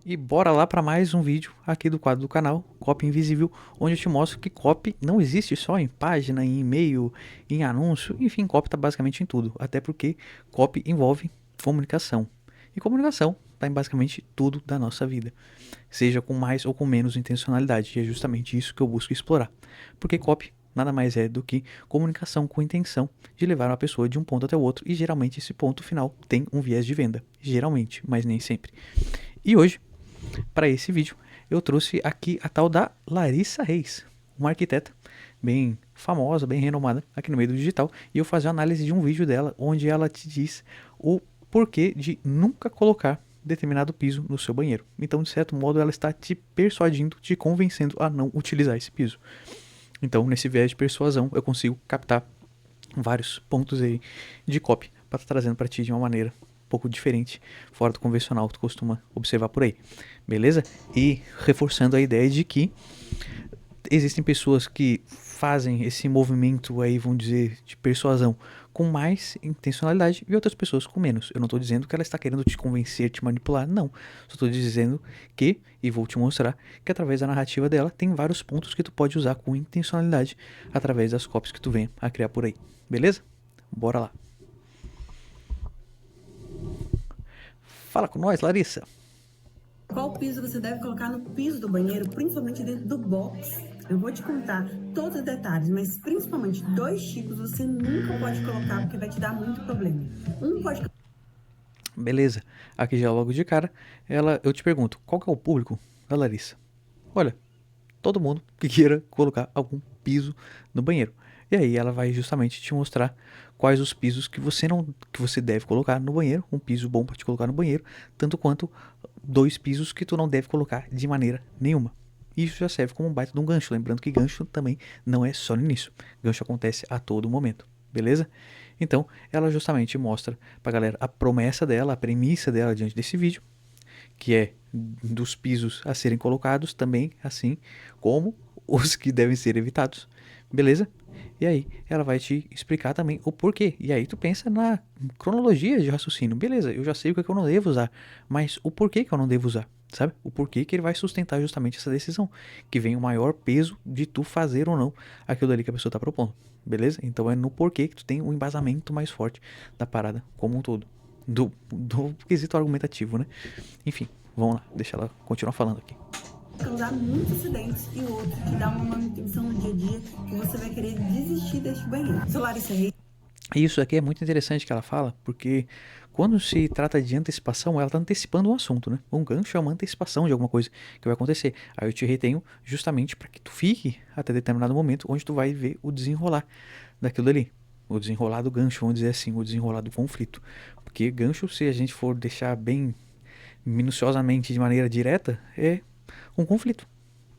E bora lá para mais um vídeo aqui do quadro do canal, Copy Invisível, onde eu te mostro que copy não existe só em página, em e-mail, em anúncio, enfim, copy está basicamente em tudo, até porque copy envolve comunicação. E comunicação está em basicamente tudo da nossa vida, seja com mais ou com menos intencionalidade, e é justamente isso que eu busco explorar. Porque copy nada mais é do que comunicação com intenção de levar uma pessoa de um ponto até o outro, e geralmente esse ponto final tem um viés de venda, geralmente, mas nem sempre. E hoje, para esse vídeo, eu trouxe aqui a tal da Larissa Reis, uma arquiteta bem famosa, bem renomada aqui no meio do digital, e eu fazer uma análise de um vídeo dela onde ela te diz o porquê de nunca colocar determinado piso no seu banheiro. Então, de certo modo, ela está te persuadindo, te convencendo a não utilizar esse piso. Então, nesse viés de persuasão, eu consigo captar vários pontos aí de copy para estar trazendo para ti de uma maneira um pouco diferente, fora do convencional que tu costuma observar por aí, beleza? E reforçando a ideia de que existem pessoas que fazem esse movimento aí, vamos dizer, de persuasão com mais intencionalidade e outras pessoas com menos. Eu não estou dizendo que ela está querendo te convencer, te manipular, não. Só estou dizendo que, e vou te mostrar, que através da narrativa dela tem vários pontos que tu pode usar com intencionalidade através das copies que tu venha a criar por aí. Beleza? Bora lá. Fala com nós, Larissa. Qual piso você deve colocar no piso do banheiro, principalmente dentro do box? Eu vou te contar todos os detalhes, mas principalmente 2 tipos você nunca pode colocar porque vai te dar muito problema. Um pode... Beleza. Aqui já logo de cara, eu te pergunto, qual que é o público da Larissa? Olha, todo mundo que queira colocar algum piso no banheiro. E aí ela vai justamente te mostrar quais os pisos que você deve colocar no banheiro, um piso bom para te colocar no banheiro, tanto quanto 2 pisos que tu não deve colocar de maneira nenhuma. Isso já serve como um baita de um gancho, lembrando que gancho também não é só no início. Gancho acontece a todo momento, beleza? Então, ela justamente mostra pra galera a promessa dela, a premissa dela diante desse vídeo, que é dos pisos a serem colocados também, assim como os que devem ser evitados, beleza? E aí ela vai te explicar também o porquê. E aí tu pensa na cronologia de raciocínio. Beleza, eu já sei o que é que eu não devo usar, mas o porquê que eu não devo usar, sabe? O porquê que ele vai sustentar justamente essa decisão, que vem o maior peso de tu fazer ou não aquilo ali que a pessoa está propondo, beleza? Então é no porquê que tu tem um embasamento mais forte da parada como um todo, do quesito argumentativo, né? Enfim, vamos lá, deixa ela continuar falando aqui. causar muitos acidentes e outro que dá uma manutenção no dia a dia que você vai querer desistir deste banheiro. Sou Larissa Reis. Isso aqui é muito interessante que ela fala, porque quando se trata de antecipação, ela está antecipando um assunto, né? Um gancho é uma antecipação de alguma coisa que vai acontecer. Aí eu te retenho justamente para que tu fique até determinado momento onde tu vai ver o desenrolar daquilo ali. O desenrolar do gancho, vamos dizer assim, o desenrolar do conflito. Porque gancho, se a gente for deixar bem minuciosamente de maneira direta, é um conflito.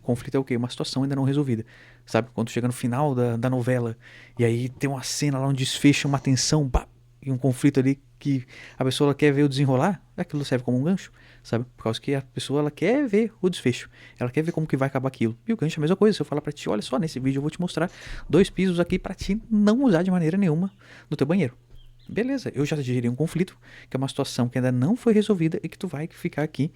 Conflito é o quê? Uma situação ainda não resolvida. Sabe? Quando chega no final da novela e aí tem uma cena lá, um desfecho, uma tensão, pá, e um conflito ali que a pessoa ela quer ver o desenrolar, aquilo serve como um gancho, sabe? Por causa que a pessoa ela quer ver o desfecho, ela quer ver como que vai acabar aquilo. E o gancho é a mesma coisa. Se eu falar pra ti, olha só, nesse vídeo eu vou te mostrar 2 pisos aqui pra ti não usar de maneira nenhuma no teu banheiro. Beleza, eu já gerei um conflito, que é uma situação que ainda não foi resolvida e que tu vai ficar aqui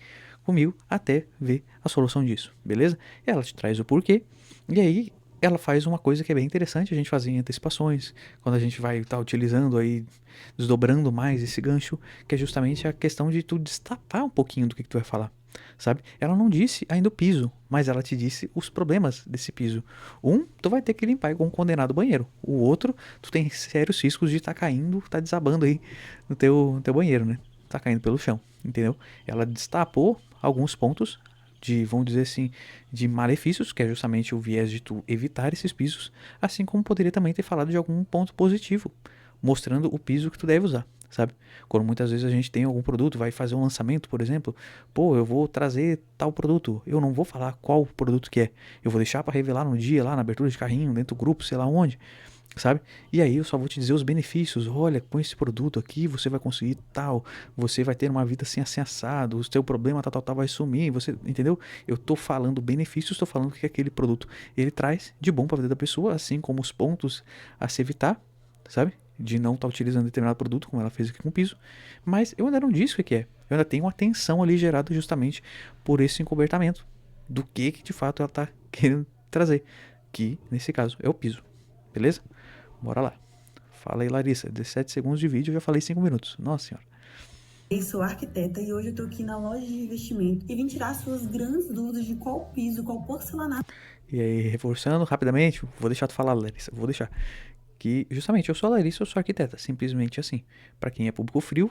comigo até ver a solução disso, beleza? Ela te traz o porquê, e aí ela faz uma coisa que é bem interessante a gente fazer em antecipações, quando a gente vai estar utilizando aí, desdobrando mais esse gancho, que é justamente a questão de tu destapar um pouquinho do que tu vai falar, sabe? Ela não disse ainda o piso, mas ela te disse os problemas desse piso. Um, tu vai ter que limpar com um condenado banheiro. O outro, tu tem sérios riscos de estar caindo, tá desabando aí no teu banheiro, né? Tá caindo pelo chão, entendeu? Ela destapou alguns pontos de, vamos dizer assim, de malefícios, que é justamente o viés de tu evitar esses pisos, assim como poderia também ter falado de algum ponto positivo, mostrando o piso que tu deve usar, sabe? Quando muitas vezes a gente tem algum produto, vai fazer um lançamento, por exemplo, pô, eu vou trazer tal produto, eu não vou falar qual produto que é, eu vou deixar para revelar no dia lá na abertura de carrinho, dentro do grupo, sei lá onde, sabe? E aí eu só vou te dizer os benefícios. Olha, com esse produto aqui você vai conseguir tal, você vai ter uma vida assim, assim assado, o seu problema tal vai sumir, você, entendeu? Eu tô falando benefícios, tô falando que aquele produto ele traz de bom para a vida da pessoa, assim como os pontos a se evitar, sabe? De não estar utilizando determinado produto, como ela fez aqui com o piso. Mas eu ainda não disse o que é. Eu ainda tenho uma tensão ali gerada justamente por esse encobertamento do que de fato ela tá querendo trazer. Que, nesse caso, é o piso. Beleza? Bora lá. Fala aí, Larissa. 17 segundos de vídeo, eu já falei 5 minutos. Nossa senhora. Eu sou arquiteta e hoje eu tô aqui na loja de investimento e vim tirar suas grandes dúvidas de qual piso, qual porcelanato. E aí, reforçando rapidamente, vou deixar tu falar, Larissa. Vou deixar. Que, justamente, eu sou a Larissa, eu sou arquiteta. Simplesmente assim. Pra quem é público frio,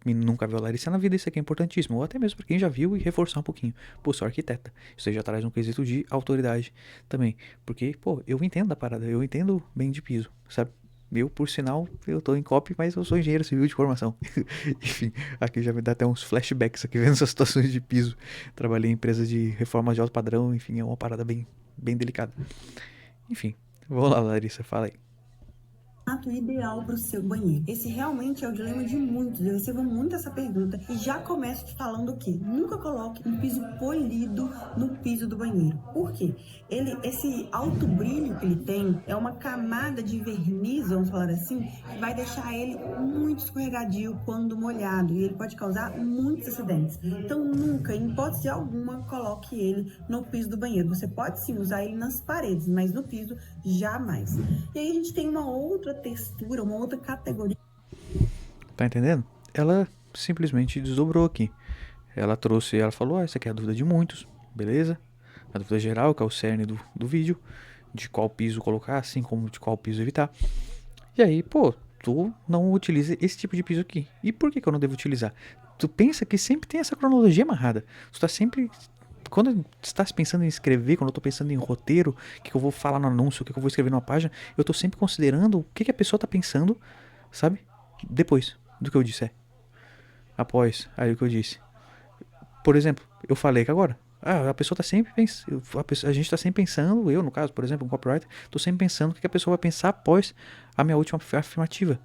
e nunca viu a Larissa na vida, isso aqui é importantíssimo. Ou até mesmo pra quem já viu e reforçar um pouquinho. Pô, sou arquiteta. Isso aí já traz um quesito de autoridade também. Porque, pô, eu entendo da parada. Eu entendo bem de piso, sabe? Eu, por sinal, eu tô em copy, mas eu sou engenheiro civil de formação. Enfim, aqui já me dá até uns flashbacks aqui vendo essas situações de piso. Trabalhei em empresas de reformas de alto padrão, enfim, é uma parada bem, bem delicada. Enfim, vamos lá, Larissa, fala aí. Ideal para o seu banheiro. Esse realmente é o dilema de muitos. Eu recebo muito essa pergunta e já começo te falando o quê? Nunca coloque um piso polido no piso do banheiro. Por quê? Esse alto brilho que ele tem é uma camada de verniz, vamos falar assim, que vai deixar ele muito escorregadio quando molhado e ele pode causar muitos acidentes. Então nunca, em hipótese alguma, coloque ele no piso do banheiro. Você pode sim usar ele nas paredes, mas no piso jamais. E aí a gente tem uma outra textura, uma outra categoria. Tá entendendo? Ela simplesmente desdobrou aqui. Ela trouxe, ela falou, essa aqui é a dúvida de muitos, beleza? A dúvida geral, que é o cerne do vídeo, de qual piso colocar, assim como de qual piso evitar. E aí, pô, tu não utiliza esse tipo de piso aqui. E por que eu não devo utilizar? Tu pensa que sempre tem essa cronologia amarrada. Tu tá sempre... Quando estás pensando em escrever, quando eu tô pensando em roteiro, o que eu vou falar no anúncio, o que eu vou escrever numa página, eu tô sempre considerando o que a pessoa tá pensando, sabe? Depois do que eu disser. Após aí o que eu disse. Por exemplo, eu falei que agora, a pessoa tá sempre pensando, a gente tá sempre pensando, eu no caso, por exemplo, um copywriter, tô sempre pensando o que a pessoa vai pensar após a minha última afirmativa.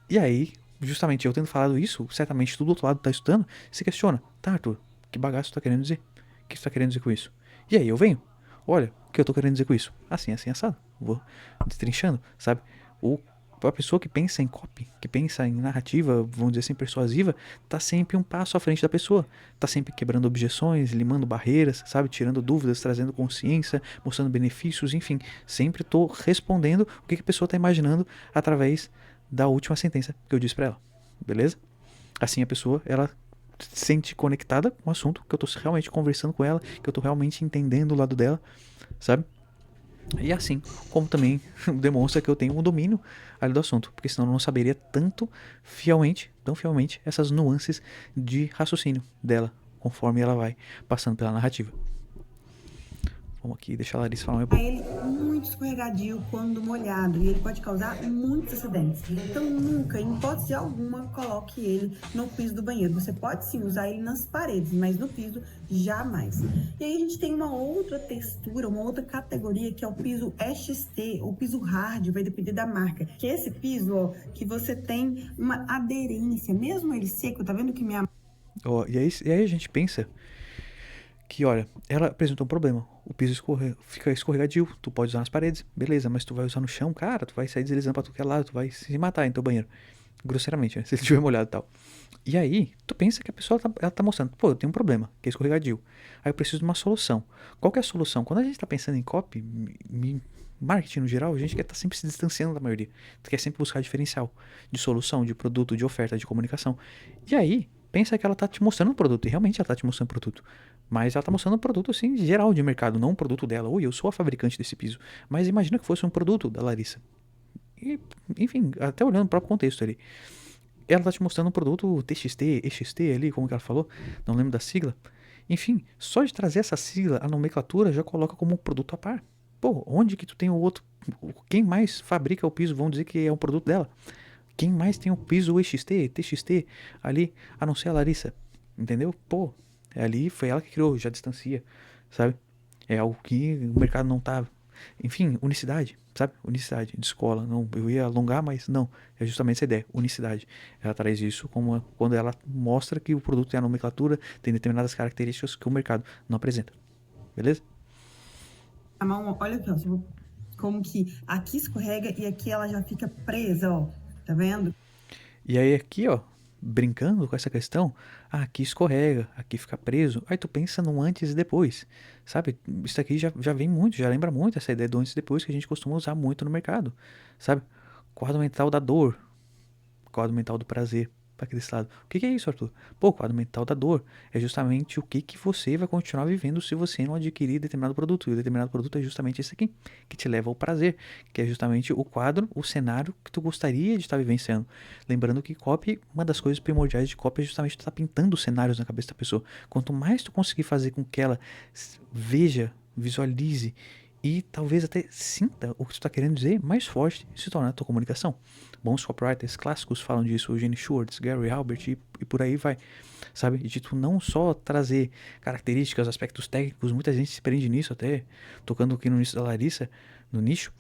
E aí, justamente eu tendo falado isso, certamente tu do outro lado tá estudando, se questiona, tá, Arthur, que bagaço tu tá querendo dizer? O que tu tá querendo dizer com isso? E aí eu venho, olha, o que eu tô querendo dizer com isso? Assim, assim, assado. Vou destrinchando, sabe? A pessoa que pensa em copy, que pensa em narrativa, vamos dizer assim, persuasiva, tá sempre um passo à frente da pessoa. Tá sempre quebrando objeções, limando barreiras, sabe? Tirando dúvidas, trazendo consciência, mostrando benefícios, enfim. Sempre tô respondendo o que a pessoa tá imaginando através da última sentença que eu disse pra ela. Beleza? Assim a pessoa, ela se sente conectada com o assunto, que eu tô realmente conversando com ela, que eu tô realmente entendendo o lado dela, sabe? E assim, como também demonstra que eu tenho um domínio ali do assunto, porque senão eu não saberia tanto fielmente, tão fielmente, essas nuances de raciocínio dela, conforme ela vai passando pela narrativa. Vamos aqui, deixa a Larissa falar um pouco. Ele muito escorregadio quando molhado e ele pode causar muitos acidentes. Então nunca, em hipótese alguma, coloque ele no piso do banheiro. Você pode sim usar ele nas paredes, mas no piso jamais. E aí a gente tem uma outra textura, uma outra categoria que é o piso EXT, ou piso hard, vai depender da marca. Que é esse piso, ó, que você tem uma aderência, mesmo ele seco, tá vendo que minha... E aí a gente pensa que, olha, ela apresentou um problema. O piso fica escorregadio, tu pode usar nas paredes, beleza, mas tu vai usar no chão, cara, tu vai sair deslizando pra tu que é lado, tu vai se matar em teu banheiro. Grosseiramente, né? Se ele estiver molhado e tal. E aí, tu pensa que a pessoa ela tá mostrando, pô, eu tenho um problema, que é escorregadio. Aí eu preciso de uma solução. Qual que é a solução? Quando a gente tá pensando em copy, marketing no geral, a gente quer estar sempre se distanciando da maioria. Tu quer sempre buscar diferencial de solução, de produto, de oferta, de comunicação. E aí, pensa que ela tá te mostrando um produto, e realmente ela tá te mostrando um produto. Mas ela tá mostrando um produto, assim, geral de mercado, não um produto dela. Oi, eu sou a fabricante desse piso. Mas imagina que fosse um produto da Larissa. E, enfim, até olhando o próprio contexto ali. Ela tá te mostrando um produto TXT, EXT ali, como que ela falou, não lembro da sigla. Enfim, só de trazer essa sigla, a nomenclatura já coloca como um produto a par. Pô, onde que tu tem o outro? Quem mais fabrica o piso, vamos dizer que é um produto dela? Quem mais tem o piso EXT, TXT ali, a não ser a Larissa? Entendeu? Pô, ali foi ela que criou, já distancia, sabe? É algo que o mercado não tá... Enfim, unicidade, sabe? Unicidade de escola. Não, eu ia alongar, mas não. É justamente essa ideia, unicidade. Ela traz isso como quando ela mostra que o produto tem a nomenclatura, tem determinadas características que o mercado não apresenta. Beleza? Olha aqui, ó, como que aqui escorrega e aqui ela já fica presa, ó. Tá vendo? E aí aqui, ó, brincando com essa questão, aqui escorrega, aqui fica preso. Aí tu pensa no antes e depois, sabe? Isso aqui já vem muito, já lembra muito essa ideia do antes e depois que a gente costuma usar muito no mercado, sabe? Quadro mental da dor, quadro mental do prazer, para aquele lado. O que é isso, Arthur? Pô, o quadro mental da dor é justamente o que você vai continuar vivendo se você não adquirir determinado produto. E o determinado produto é justamente esse aqui, que te leva ao prazer, que é justamente o quadro, o cenário que tu gostaria de estar vivenciando. Lembrando que copy, uma das coisas primordiais de copy é justamente tu estar pintando cenários na cabeça da pessoa. Quanto mais tu conseguir fazer com que ela veja, visualize e talvez até sinta o que tu está querendo dizer, mais forte se torna a tua comunicação. Bons copywriters clássicos falam disso, Eugene Schwartz, Gary Halbert e por aí vai, sabe? E de tu não só trazer características, aspectos técnicos, muita gente se prende nisso até, tocando aqui no início da Larissa, no nicho,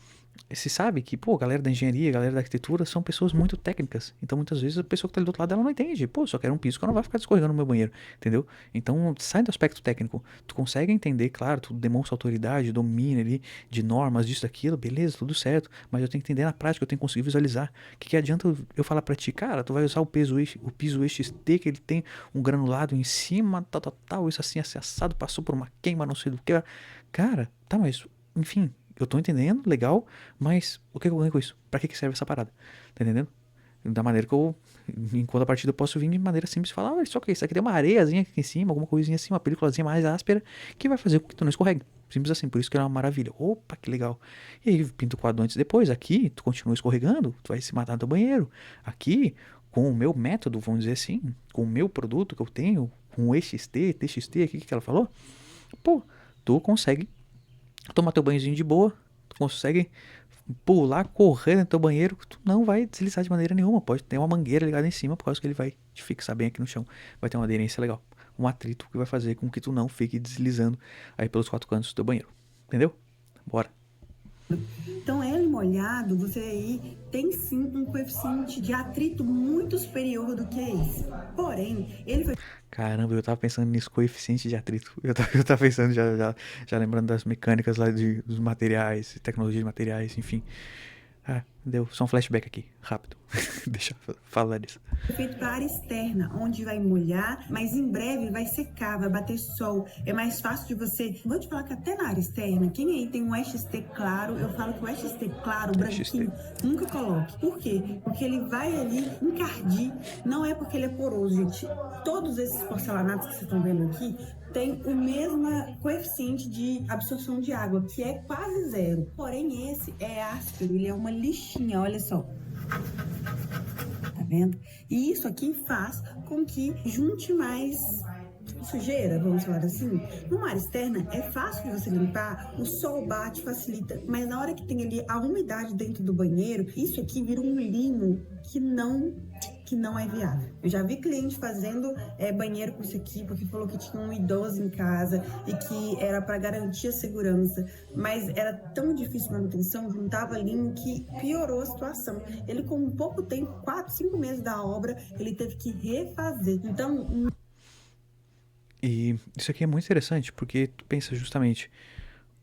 se sabe que, pô, a galera da engenharia, a galera da arquitetura são pessoas muito técnicas. Então, muitas vezes, a pessoa que tá ali do outro lado, ela não entende. Pô, só quero um piso que eu não vai ficar escorregando no meu banheiro, entendeu? Então, sai do aspecto técnico. Tu consegue entender, claro, tu demonstra autoridade, domina ali de normas, disso, daquilo, beleza, tudo certo. Mas eu tenho que entender na prática, eu tenho que conseguir visualizar. O que adianta eu falar pra ti, cara, tu vai usar o piso EXT, que ele tem um granulado em cima, tal, isso assim, assado, passou por uma queima, não sei do que. Cara, tá, mas, enfim... Eu tô entendendo, legal, mas o que eu ganho com isso? Pra que serve essa parada? Tá entendendo? Da maneira que eu, enquanto a partida, eu posso vir de maneira simples e falar, olha só que isso aqui tem uma areiazinha aqui em cima, alguma coisinha assim, uma películazinha mais áspera, que vai fazer com que tu não escorregue. Simples assim, por isso que é uma maravilha. Opa, que legal. E aí, pinta o quadro antes e depois. Aqui, tu continua escorregando, tu vai se matar no teu banheiro. Aqui, com o meu método, vamos dizer assim, com o meu produto que eu tenho, com o EXT, TXT, aqui que ela falou, pô, tu consegue tomar teu banhozinho de boa, tu consegue pular, correr no teu banheiro, que tu não vai deslizar de maneira nenhuma. Pode ter uma mangueira ligada em cima, por causa que ele vai te fixar bem aqui no chão. Vai ter uma aderência legal. Um atrito que vai fazer com que tu não fique deslizando aí pelos quatro cantos do teu banheiro. Entendeu? Bora. Então, ele molhado, você aí tem sim um coeficiente de atrito muito superior do que esse. Porém, ele foi... Caramba, eu tava pensando nisso, coeficiente de atrito. Eu tava pensando, já lembrando das mecânicas lá dos materiais, tecnologia de materiais, enfim. Ah, deu só um flashback aqui, rápido. Deixa eu falar disso. feito para a área externa, onde vai molhar, mas em breve vai secar, vai bater sol. É mais fácil de você... Vou te falar que até na área externa, quem aí tem um EXT claro, eu falo que o EXT claro, branquinho, nunca coloque. Por quê? Porque ele vai ali encardir, não é porque ele é poroso, gente. Todos esses porcelanatos que vocês estão vendo aqui tem o mesmo coeficiente de absorção de água, que é quase zero. Porém, esse é áspero, ele é uma lixinha, olha só. Tá vendo? E isso aqui faz com que junte mais sujeira, vamos falar assim. Numa área externa é fácil de você limpar, o sol bate, facilita, mas na hora que tem ali a umidade dentro do banheiro, isso aqui vira um limo que não é viável. Eu já vi cliente fazendo banheiro com isso aqui, porque falou que tinha um idoso em casa e que era para garantir a segurança, mas era tão difícil a manutenção, juntava limo, que piorou a situação. Ele, com pouco tempo, 4, 5 meses da obra, ele teve que refazer. Então... E isso aqui é muito interessante, porque tu pensa justamente,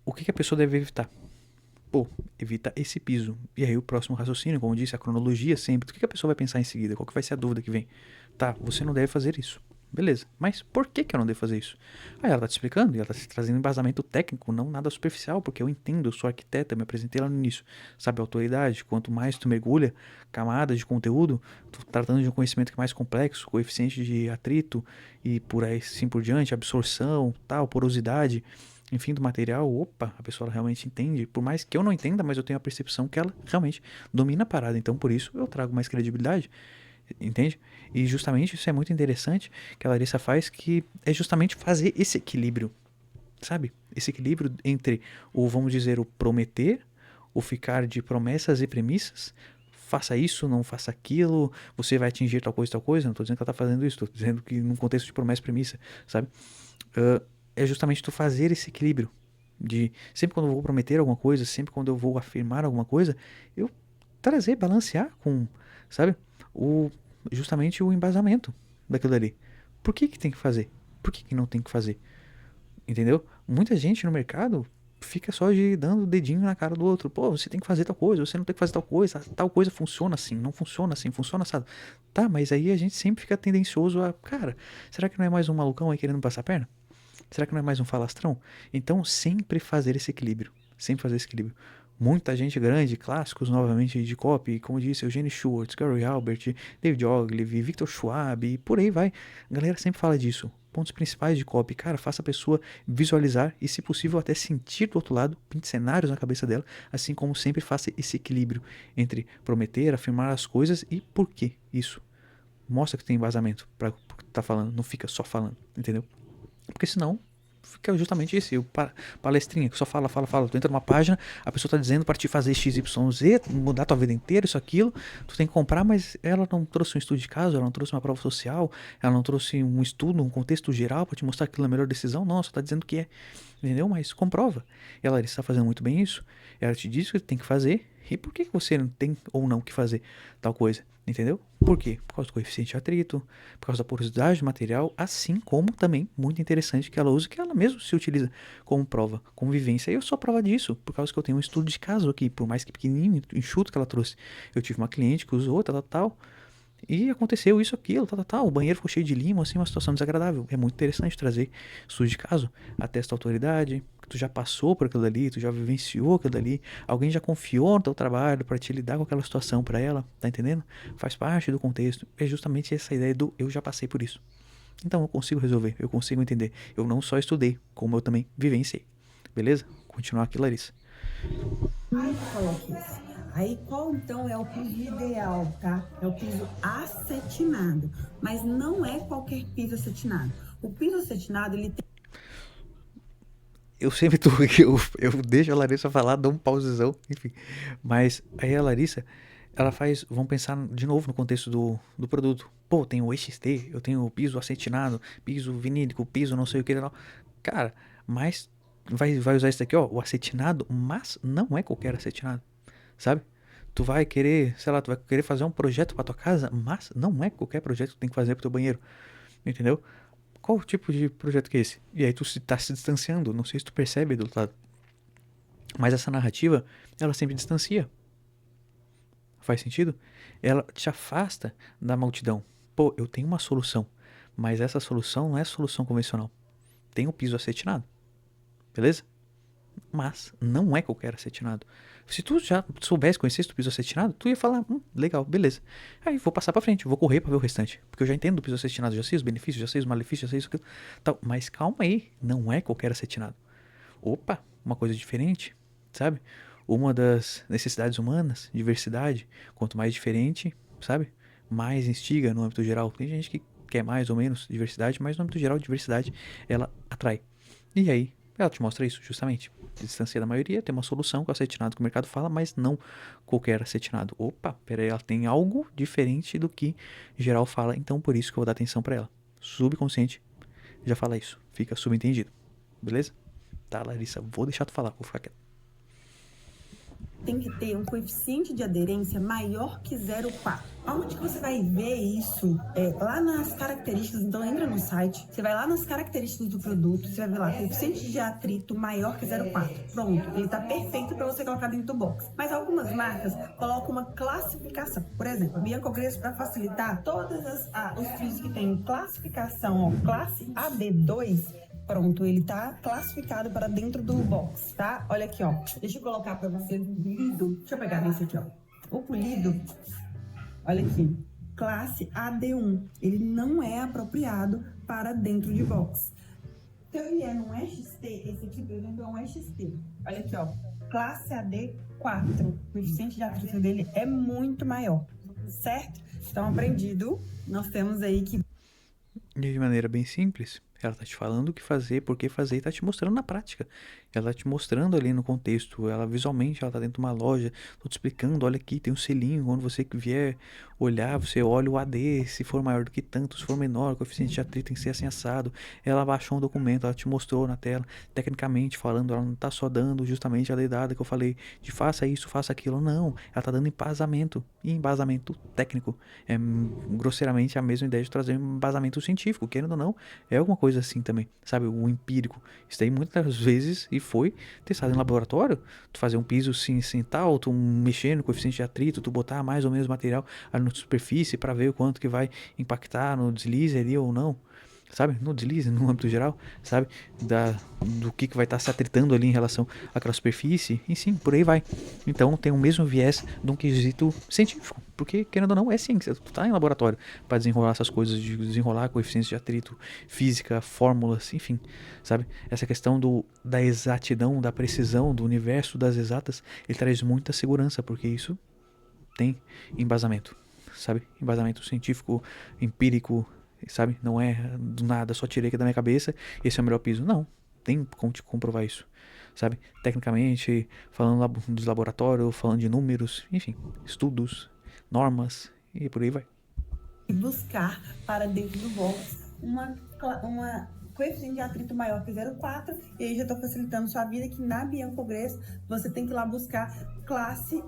o que a pessoa deve evitar? Pô, evita esse piso. E aí o próximo raciocínio, como eu disse, a cronologia sempre. O que a pessoa vai pensar em seguida? Qual que vai ser a dúvida que vem? Tá, você não deve fazer isso. Beleza, mas por que eu não devo fazer isso? Aí ela tá te explicando e ela tá te trazendo embasamento técnico, não nada superficial, porque eu entendo, eu sou arquiteta, me apresentei lá no início. Sabe, a autoridade, quanto mais tu mergulha, camadas de conteúdo, tu tratando de um conhecimento que é mais complexo, coeficiente de atrito e por aí assim por diante, absorção, tal, porosidade, enfim, do material, opa, a pessoa realmente entende, por mais que eu não entenda, mas eu tenho a percepção que ela realmente domina a parada, então por isso eu trago mais credibilidade, entende? E justamente isso é muito interessante que a Larissa faz, que é justamente fazer esse equilíbrio, sabe? Esse equilíbrio entre o, vamos dizer, o prometer, o ficar de promessas e premissas, faça isso, não faça aquilo, você vai atingir tal coisa, não tô dizendo que ela tá fazendo isso, tô dizendo que num contexto de promessa e premissa, sabe? É justamente tu fazer esse equilíbrio de sempre quando eu vou prometer alguma coisa, sempre quando eu vou afirmar alguma coisa, eu trazer, balancear com, sabe, justamente o embasamento daquilo ali. Por que tem que fazer? Por que não tem que fazer? Entendeu? Muita gente no mercado fica só de dando o dedinho na cara do outro. Pô, você tem que fazer tal coisa, você não tem que fazer tal coisa funciona assim, não funciona assim, funciona assado. Tá, mas aí a gente sempre fica tendencioso a, cara, será que não é mais um malucão aí querendo passar a perna? Será que não é mais um falastrão? Então, sempre fazer esse equilíbrio. Sempre fazer esse equilíbrio. Muita gente grande, clássicos novamente de copy, como disse, Eugene Schwartz, Gary Albert, David Ogilvy, Victor Schwab, e por aí vai. A galera sempre fala disso. Pontos principais de copy. Cara, faça a pessoa visualizar e, se possível, até sentir do outro lado, pinte cenários na cabeça dela, assim como sempre faça esse equilíbrio entre prometer, afirmar as coisas e por que isso. Mostra que tem embasamento para o que tá falando, não fica só falando, entendeu? Porque senão fica justamente esse, o palestrinha que só fala. Tu entra numa página, a pessoa tá dizendo para te fazer XYZ, mudar tua vida inteira, isso, aquilo. Tu tem que comprar, mas ela não trouxe um estudo de caso, ela não trouxe uma prova social, ela não trouxe um estudo, um contexto geral para te mostrar que aquilo é a melhor decisão. Não, só tá dizendo que é. Entendeu? Mas comprova. E ela está fazendo muito bem isso. Ela te diz o que tem que fazer. E por que você não tem ou não que fazer tal coisa? Entendeu? Por quê? Por causa do coeficiente de atrito, por causa da porosidade do material, assim como também, muito interessante, que ela usa, que ela mesma se utiliza como prova, como vivência. E eu sou prova disso, por causa que eu tenho um estudo de caso aqui, por mais que pequenininho, enxuto que ela trouxe. Eu tive uma cliente que usou, tal, e aconteceu isso, aquilo, o banheiro ficou cheio de limo, assim, uma situação desagradável. É muito interessante trazer estudo de caso, atesta a autoridade, tu já passou por aquilo dali, tu já vivenciou aquilo dali, alguém já confiou no teu trabalho para te lidar com aquela situação para ela, tá entendendo? Faz parte do contexto. É justamente essa ideia do eu já passei por isso. Então eu consigo resolver, eu consigo entender. Eu não só estudei, como eu também vivenciei. Beleza? Continuar aqui, Larissa. Ai, coloque isso. Aí, qual então é o piso ideal, tá? É o piso acetinado. Mas não é qualquer piso acetinado. O piso acetinado, ele tem... Eu sempre eu deixo a Larissa falar, dou um pausezão, enfim. Mas aí a Larissa, ela faz, vamos pensar de novo no contexto do produto. Pô, tem o EXT, eu tenho o piso acetinado, piso vinílico, piso não sei o que tal. Cara, mas vai usar isso aqui, ó, o acetinado, mas não é qualquer acetinado, sabe? Tu vai querer, sei lá, tu vai querer fazer um projeto pra tua casa, mas não é qualquer projeto que tu tem que fazer pro teu banheiro, entendeu? Qual tipo de projeto que é esse? E aí tu tá se distanciando, não sei se tu percebe do outro lado. Mas essa narrativa, ela sempre distancia. Faz sentido? Ela te afasta da multidão. Pô, eu tenho uma solução, mas essa solução não é solução convencional. Tem o piso acetinado, beleza? Mas não é qualquer acetinado. Se tu já soubesse, conhecesse o piso acetinado, tu ia falar, legal, beleza. Aí vou passar pra frente, vou correr pra ver o restante. Porque eu já entendo do piso acetinado, já sei os benefícios, já sei os malefícios, já sei isso, aquilo, tal. Mas calma aí, não é qualquer acetinado. Opa, uma coisa diferente, sabe? Uma das necessidades humanas, diversidade. Quanto mais diferente, sabe? Mais instiga no âmbito geral. Tem gente que quer mais ou menos diversidade, mas no âmbito geral, diversidade, ela atrai. E aí, ela te mostra isso, justamente. Se distancia da maioria, tem uma solução com o acetinado que o mercado fala, mas não qualquer acetinado. Opa, peraí, ela tem algo diferente do que geral fala, então por isso que eu vou dar atenção pra ela. Subconsciente já fala isso, fica subentendido. Beleza? Tá, Larissa, vou deixar tu falar, vou ficar quieto. tem que ter um coeficiente de aderência maior que 0,4. Onde que você vai ver isso? Lá nas características, então entra no site, você vai lá nas características do produto, você vai ver lá, coeficiente de atrito maior que 0,4. Pronto, ele tá perfeito para você colocar dentro do box. Mas algumas marcas colocam uma classificação. Por exemplo, a Bianco Gresso, para facilitar, todos os pisos que tem classificação, ó, classe AB2, pronto, ele tá classificado para dentro do box, tá? Olha aqui, ó. Deixa eu colocar para vocês o polido. Deixa eu pegar esse aqui, ó. O polido, olha aqui, classe AD1. Ele não é apropriado para dentro de box. Então, ele é um XT, esse aqui, por exemplo, é um XT. Olha aqui, ó. Classe AD4. O coeficiente de atrito dele é muito maior, certo? Então, aprendido, nós temos aí que... De maneira bem simples, ela tá te falando o que fazer, por que fazer, e tá te mostrando na prática. Ela tá te mostrando ali no contexto, ela visualmente, ela tá dentro de uma loja, tô te explicando, olha aqui, tem um selinho, quando você vier olhar, você olha o AD, se for maior do que tanto, se for menor, o coeficiente de atrito tem que ser assim assado. Ela baixou um documento, ela te mostrou na tela, tecnicamente falando, ela não tá só dando justamente a dedada que eu falei, de faça isso, faça aquilo, não. Ela tá dando embasamento, e embasamento técnico. É grosseiramente a mesma ideia de trazer um embasamento científico, querendo ou não, é alguma coisa assim também, sabe? O empírico. Isso daí muitas vezes e foi testado em laboratório, tu fazer um piso assim tal, tu mexer no coeficiente de atrito, tu botar mais ou menos material ali na superfície para ver o quanto que vai impactar no deslize ali ou não, sabe? No deslize, no âmbito geral, sabe? Do que vai estar se atritando ali em relação àquela superfície, e sim, por aí vai. Então tem o mesmo viés de um quesito científico, porque querendo ou não é ciência, tu tá em laboratório para desenrolar essas coisas, de desenrolar coeficientes de atrito, física, fórmulas, enfim, sabe? Essa questão da exatidão, da precisão, do universo das exatas, ele traz muita segurança, porque isso tem embasamento, sabe? Embasamento científico, empírico, sabe? Não é do nada, só tirei aqui da minha cabeça, esse é o melhor piso. Não, tem como te comprovar isso, sabe? Tecnicamente, falando dos laboratórios, falando de números, enfim, estudos, normas e por aí vai. E buscar para dentro do box uma coeficiente de atrito maior que 0,4, e aí já estou facilitando sua vida, que na Bianco Gress você tem que ir lá buscar classe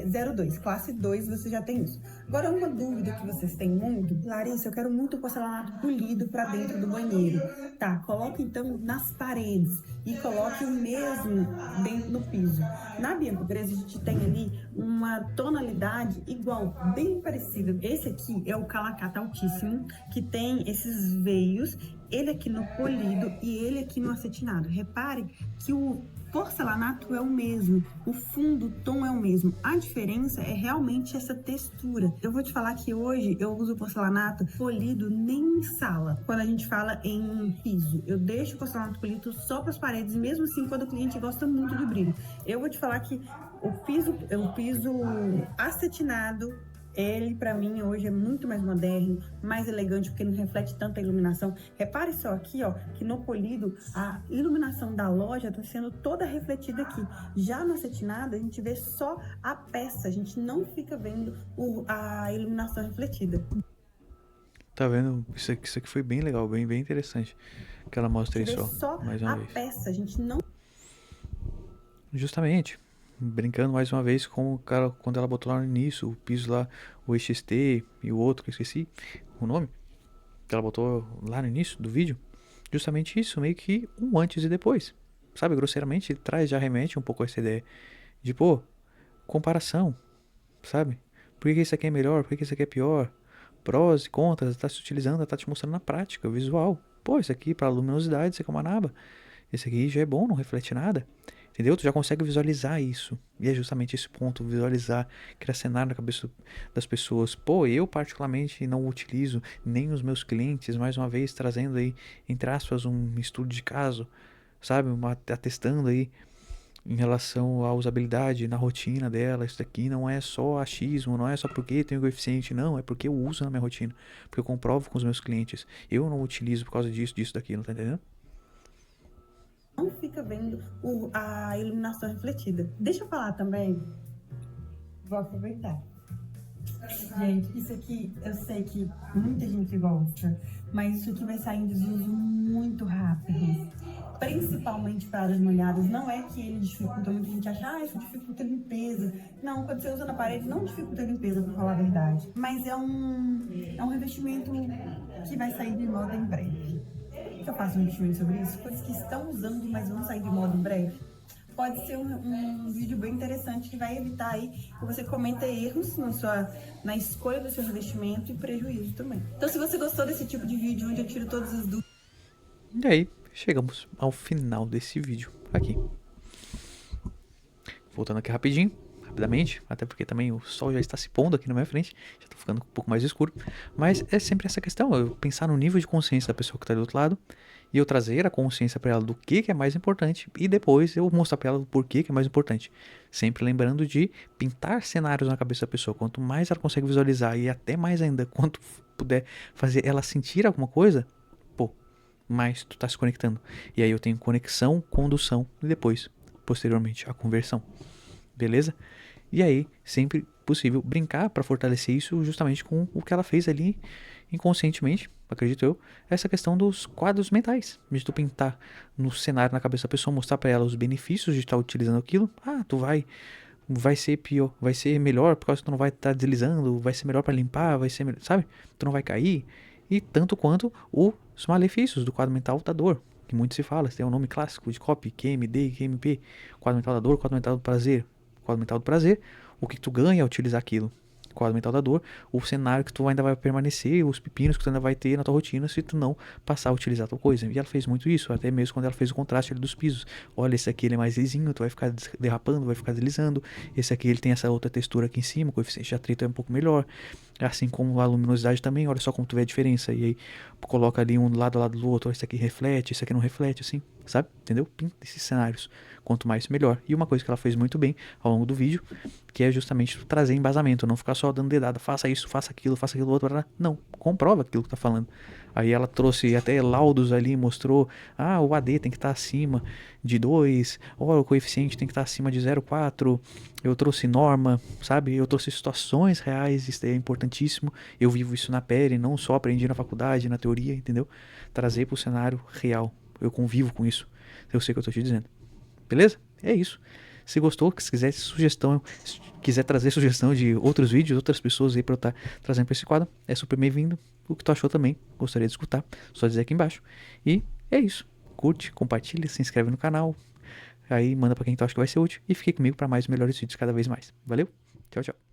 02, classe 2 você já tem isso. Agora, uma dúvida que vocês têm muito: Larissa, eu quero muito porcelanato polido para dentro do banheiro. Tá, coloque então nas paredes e coloque o mesmo dentro do piso. Na Bianco Gress a gente tem ali uma tonalidade igual, bem parecida. Esse aqui é o Calacata Altíssimo, que tem esses veios, ele aqui no polido e ele aqui no acetinado. Repare que o porcelanato é o mesmo, o fundo, o tom é o mesmo. A diferença é realmente essa textura. Eu vou te falar que hoje eu uso porcelanato polido nem em sala. Quando a gente fala em piso, eu deixo o porcelanato polido só para as paredes, mesmo assim quando o cliente gosta muito de brilho. Eu vou te falar que o piso acetinado, ele, para mim, hoje é muito mais moderno, mais elegante, porque não reflete tanta iluminação. Repare só aqui, ó, que no polido, a iluminação da loja está sendo toda refletida aqui. Já no acetinado, a gente vê só a peça, a gente não fica vendo a iluminação refletida. Tá vendo? Isso aqui foi bem legal, bem interessante. Que ela mostra isso, só mais uma a vez. peça, a gente não... Justamente, brincando mais uma vez com o cara, quando ela botou lá no início, o piso lá, o EXT e o outro, que eu esqueci o nome, que ela botou lá no início do vídeo, justamente isso, meio que um antes e depois, sabe, grosseiramente, traz, já remete um pouco a essa ideia de, pô, comparação, sabe, por que isso aqui é melhor, por que isso aqui é pior, prós e contras, tá se utilizando, tá te mostrando na prática, o visual, pô, isso aqui para luminosidade, isso aqui é uma naba, esse aqui já é bom, não reflete nada. Entendeu? Tu já consegue visualizar isso. E é justamente esse ponto, visualizar, criar cenário na cabeça das pessoas. Pô, eu particularmente não utilizo, nem os meus clientes, mais uma vez, trazendo aí, entre aspas, um estudo de caso, sabe? Atestando aí em relação à usabilidade na rotina dela. Isso daqui não é só achismo, não é só porque tem o coeficiente, não, é porque eu uso na minha rotina. Porque eu comprovo com os meus clientes. Eu não utilizo por causa disso, daquilo, tá entendendo? não fica vendo a iluminação refletida. Deixa eu falar também, vou aproveitar. Gente, isso aqui, eu sei que muita gente gosta, mas isso aqui vai sair em desuso muito rápido. Principalmente para áreas molhadas. Não é que ele dificulta, muita gente acha, isso dificulta a limpeza. Não, quando você usa na parede, não dificulta a limpeza, para falar a verdade. Mas é um revestimento que vai sair de moda em breve. Que eu faço um investimento sobre isso, coisas que estão usando, mas vão sair de moda em breve. Pode ser um vídeo bem interessante que vai evitar aí que você cometa erros na escolha do seu revestimento e prejuízo também. Então, se você gostou desse tipo de vídeo onde eu tiro todas as dúvidas... E aí, chegamos ao final desse vídeo aqui. Voltando aqui rapidamente, até porque também o sol já está se pondo aqui na minha frente, já está ficando um pouco mais escuro, mas é sempre essa questão, eu pensar no nível de consciência da pessoa que está do outro lado, e eu trazer a consciência para ela do que é mais importante, e depois eu mostrar para ela o porquê que é mais importante. Sempre lembrando de pintar cenários na cabeça da pessoa, quanto mais ela consegue visualizar, e até mais ainda, quanto puder fazer ela sentir alguma coisa, pô, mais tu tá se conectando. E aí eu tenho conexão, condução, e depois, posteriormente, a conversão. Beleza? E aí, sempre possível, brincar para fortalecer isso justamente com o que ela fez ali inconscientemente, acredito eu, essa questão dos quadros mentais, de tu pintar no cenário na cabeça da pessoa, mostrar para ela os benefícios de estar utilizando aquilo. Ah, tu vai ser pior, vai ser melhor por causa que tu não vai estar deslizando, vai ser melhor para limpar, vai ser, sabe? Tu não vai cair. E tanto quanto os malefícios do quadro mental da dor, que muito se fala, tem um nome clássico de COP, QMD, QMP, quadro mental da dor, quadro mental do prazer. Quadro mental do prazer, o que tu ganha ao utilizar aquilo. Quadro mental da dor, o cenário que tu ainda vai permanecer, os pepinos que tu ainda vai ter na tua rotina se tu não passar a utilizar tal coisa. E ela fez muito isso, até mesmo quando ela fez o contraste ali dos pisos. Olha, esse aqui ele é mais lisinho, tu vai ficar derrapando, vai ficar deslizando. Esse aqui ele tem essa outra textura aqui em cima, o coeficiente de atrito é um pouco melhor. Assim como a luminosidade também, olha só como tu vê a diferença. E aí coloca ali um lado ao lado do outro, esse aqui reflete, esse aqui não reflete, assim, sabe? Entendeu? Pinta esses cenários. Quanto mais, melhor. E uma coisa que ela fez muito bem ao longo do vídeo, que é justamente trazer embasamento, não ficar só dando dedada, faça isso, faça aquilo outro. Não, comprova aquilo que tá falando. Aí ela trouxe até laudos ali, mostrou, o AD tem que estar acima de 2, o coeficiente tem que estar acima de 0,4. Eu trouxe norma, sabe? Eu trouxe situações reais, isso é importantíssimo. Eu vivo isso na pele, não só aprendi na faculdade, na teoria, entendeu? Trazer pro cenário real. Eu convivo com isso. Eu sei o que eu tô te dizendo. Beleza? É isso. Se gostou, se quiser sugestão, se quiser trazer sugestão de outros vídeos, outras pessoas aí pra eu estar trazendo pra esse quadro, é super bem-vindo. O que tu achou também, gostaria de escutar, só dizer aqui embaixo. E é isso. Curte, compartilha, se inscreve no canal, aí manda pra quem tu acha que vai ser útil e fique comigo pra mais melhores vídeos cada vez mais. Valeu? Tchau, tchau.